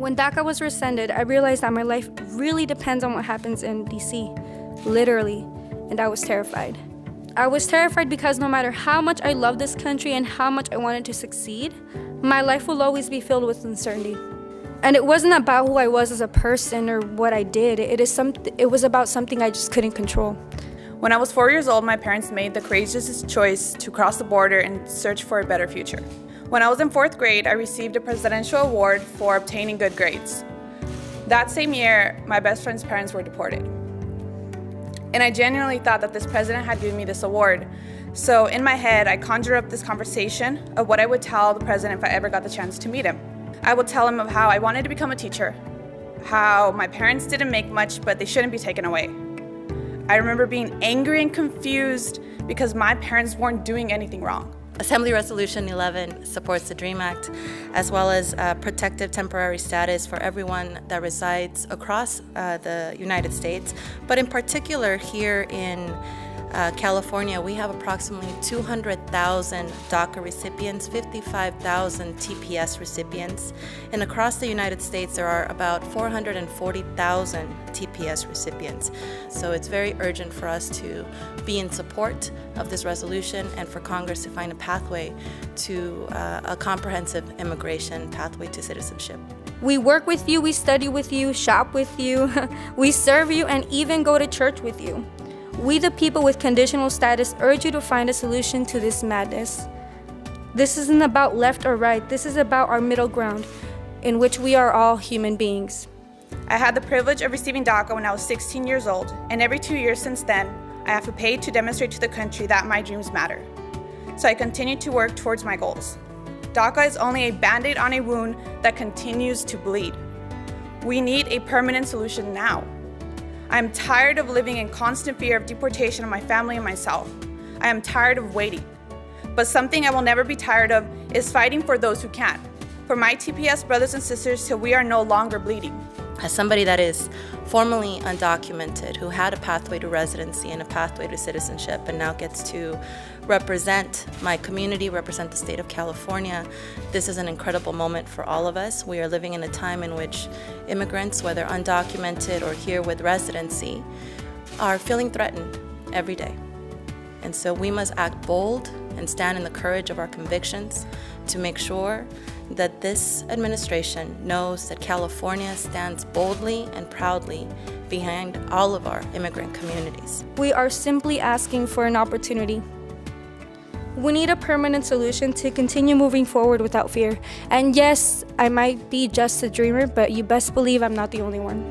When DACA was rescinded, I realized that my life really depends on what happens in DC, literally, and I was terrified. I was terrified because no matter how much I love this country and how much I wanted to succeed, my life will always be filled with uncertainty. And it wasn't about who I was as a person or what I did. It was about something I just couldn't control. When I was 4 years old, my parents made the courageous choice to cross the border and search for a better future. When I was in 4th grade, I received a presidential award for obtaining good grades. That same year, my best friend's parents were deported. And I genuinely thought that this president had given me this award. So in my head, I conjured up this conversation of what I would tell the president if I ever got the chance to meet him. I would tell him of how I wanted to become a teacher, how my parents didn't make much, but they shouldn't be taken away. I remember being angry and confused because my parents weren't doing anything wrong. Assembly Resolution 11 supports the DREAM Act, as well as protective temporary status for everyone that resides across the United States. But in particular here in California, we have approximately 200,000 DACA recipients, 55,000 TPS recipients, and across the United States there are about 440,000 TPS recipients. So it's very urgent for us to be in support of this resolution and for Congress to find a pathway to a comprehensive immigration pathway to citizenship. We work with you, we study with you, shop with you, we serve you, and even go to church with you. We, the people with conditional status, urge you to find a solution to this madness. This isn't about left or right. This is about our middle ground, in which we are all human beings. I had the privilege of receiving DACA when I was 16 years old, and every 2 years since then, I have to pay to demonstrate to the country that my dreams matter. So I continue to work towards my goals. DACA is only a Band-Aid on a wound that continues to bleed. We need a permanent solution now. I am tired of living in constant fear of deportation of my family and myself. I am tired of waiting. But something I will never be tired of is fighting for those who can't. For my TPS brothers and sisters till we are no longer bleeding. As somebody that is formally undocumented, who had a pathway to residency and a pathway to citizenship, and now gets to represent my community, represent the state of California, this is an incredible moment for all of us. We are living in a time in which immigrants, whether undocumented or here with residency, are feeling threatened every day. And so we must act bold and stand in the courage of our convictions to make sure that this administration knows that California stands boldly and proudly behind all of our immigrant communities. We are simply asking for an opportunity. We need a permanent solution to continue moving forward without fear. And yes, I might be just a dreamer, but you best believe I'm not the only one.